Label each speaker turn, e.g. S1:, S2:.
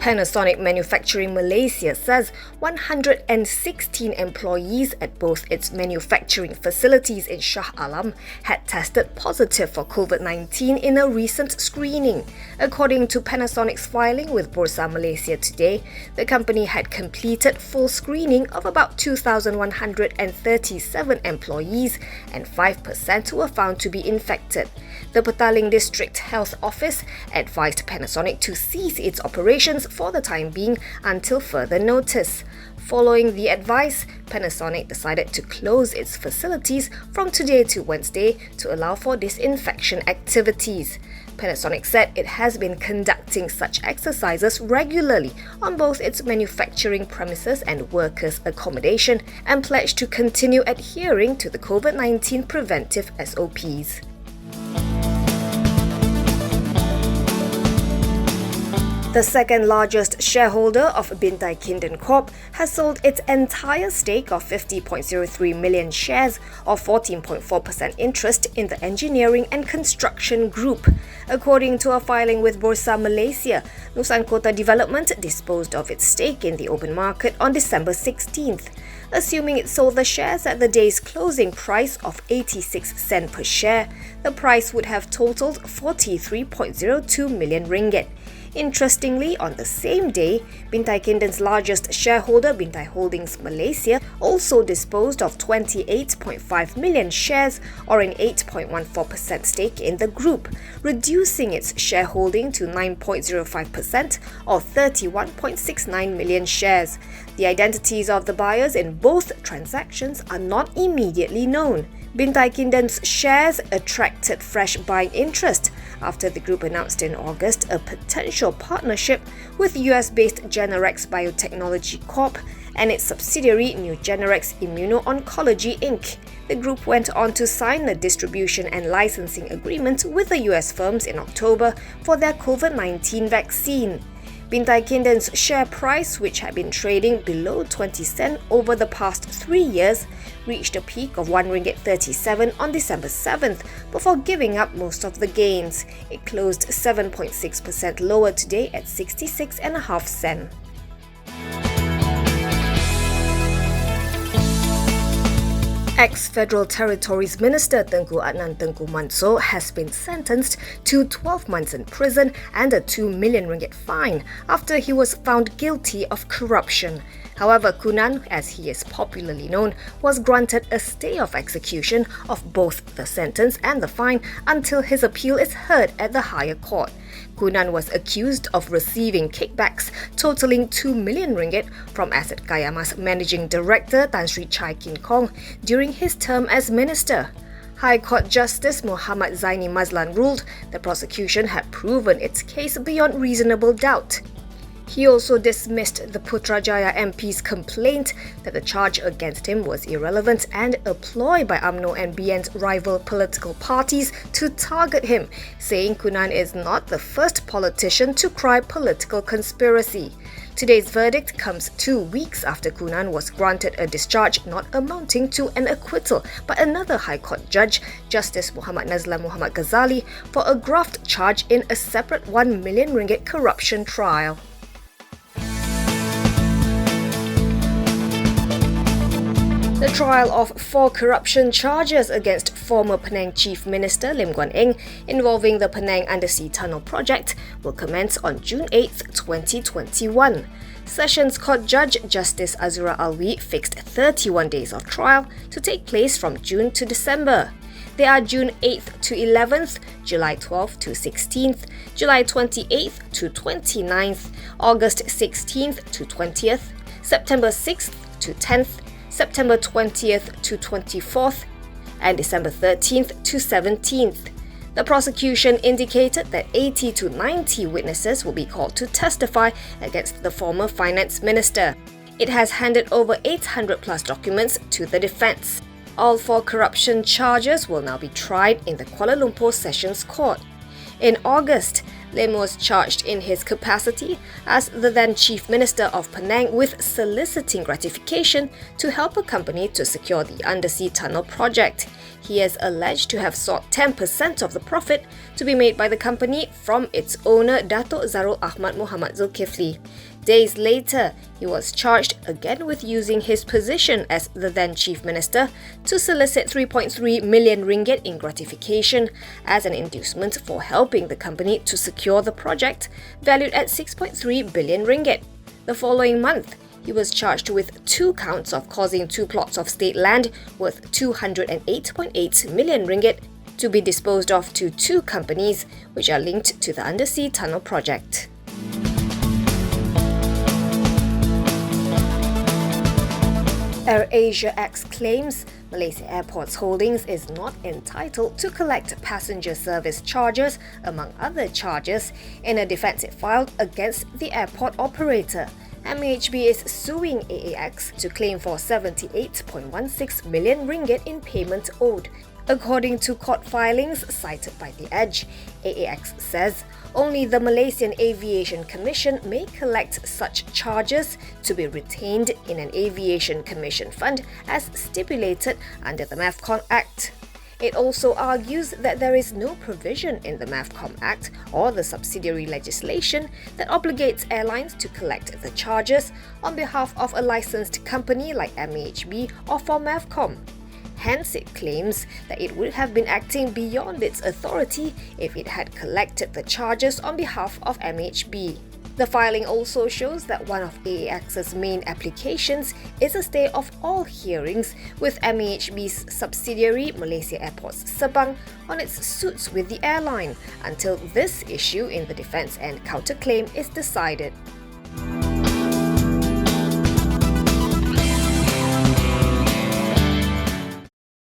S1: Panasonic Manufacturing Malaysia says 116 employees at both its manufacturing facilities in Shah Alam had tested positive for COVID-19 in a recent screening. According to Panasonic's filing with Bursa Malaysia today, the company had completed full screening of about 2,137 employees and 5% were found to be infected. The Petaling District Health Office advised Panasonic to cease its operations for the time being until further notice. Following the advice, Panasonic decided to close its facilities from today to Wednesday to allow for disinfection activities. Panasonic said it has been conducting such exercises regularly on both its manufacturing premises and workers' accommodation and pledged to continue adhering to the COVID-19 preventive SOPs. The second largest shareholder of Bintai Kinden Corp has sold its entire stake of 50.03 million shares or 14.4% interest in the engineering and construction group. According to a filing with Bursa Malaysia, Nusan Kota Development disposed of its stake in the open market on December 16th. Assuming it sold the shares at the day's closing price of 86 cents per share, the price would have totaled 43.02 million ringgit. Interestingly, on the same day, Bintaikinden's largest shareholder, Bintai Holdings Malaysia, also disposed of 28.5 million shares or an 8.14% stake in the group, reducing its shareholding to 9.05% or 31.69 million shares. The identities of the buyers in both transactions are not immediately known. Bintaikinden's shares attracted fresh buying interest after the group announced in August a potential partnership with US-based Generex Biotechnology Corp and its subsidiary New Generex Immuno-Oncology Inc. The group went on to sign a distribution and licensing agreement with the US firms in October for their COVID-19 vaccine. Bintaikinden's share price, which had been trading below 20 cents over the past 3 years, reached a peak of 1 ringgit 37 on December 7th before giving up most of the gains. It closed 7.6% lower today at 66.5 cents. Ex-Federal Territories Minister Tengu Anantan has been sentenced to 12 months in prison and a 2 million ringgit fine after he was found guilty of corruption. However, Kunan, as he is popularly known, was granted a stay of execution of both the sentence and the fine until his appeal is heard at the higher court. Kunan was accused of receiving kickbacks totaling 2 million ringgit from Asset Kayama's managing director Tan Sri Chai Kin Kong during his term as minister. High Court Justice Muhammad Zaini Mazlan ruled the prosecution had proven its case beyond reasonable doubt. He also dismissed the Putrajaya MP's complaint that the charge against him was irrelevant and a ploy by UMNO and BN's rival political parties to target him, saying Kunan is not the first politician to cry political conspiracy. Today's verdict comes 2 weeks after Kunan was granted a discharge not amounting to an acquittal by another High Court judge, Justice Muhammad Nazlan Muhammad Ghazali, for a graft charge in a separate 1 million ringgit corruption trial. The trial of 4 corruption charges against former Penang Chief Minister Lim Guan Eng involving the Penang Undersea Tunnel project will commence on June 8, 2021. Sessions Court Judge Justice Azura Alwi fixed 31 days of trial to take place from June to December. They are June 8th to 11th, July 12th to 16th, July 28th to 29th, August 16th to 20th, September 6th to 10th, September 20th to 24th, and December 13th to 17th. The prosecution indicated that 80 to 90 witnesses will be called to testify against the former finance minister. It has handed over 800 plus documents to the defense. All 4 corruption charges will now be tried in the Kuala Lumpur Sessions Court. In August, Lim was charged in his capacity as the then Chief Minister of Penang with soliciting gratification to help a company to secure the undersea tunnel project. He is alleged to have sought 10% of the profit to be made by the company from its owner Dato' Zarul Ahmad Muhammad Zulkifli. Days later, he was charged again with using his position as the then Chief Minister to solicit 3.3 million ringgit in gratification as an inducement for helping the company to secure the project, valued at 6.3 billion ringgit. The following month, he was charged with 2 counts of causing 2 plots of state land worth 208.8 million ringgit to be disposed of to 2 companies which are linked to the undersea tunnel project. Airasia X claims Malaysia Airports Holdings is not entitled to collect passenger service charges, among other charges, in a defence it filed against the airport operator. MAHB is suing AAX to claim for 78.16 million ringgit in payment owed. According to court filings cited by The Edge, AAX says only the Malaysian Aviation Commission may collect such charges to be retained in an Aviation Commission fund as stipulated under the MAVCOM Act. It also argues that there is no provision in the MAVCOM Act or the subsidiary legislation that obligates airlines to collect the charges on behalf of a licensed company like MAHB or for MAVCOM. Hence, it claims that it would have been acting beyond its authority if it had collected the charges on behalf of MAHB. The filing also shows that one of AAX's main applications is a stay of all hearings with MAHB's subsidiary Malaysia Airports Sabang on its suits with the airline until this issue in the defence and counterclaim is decided.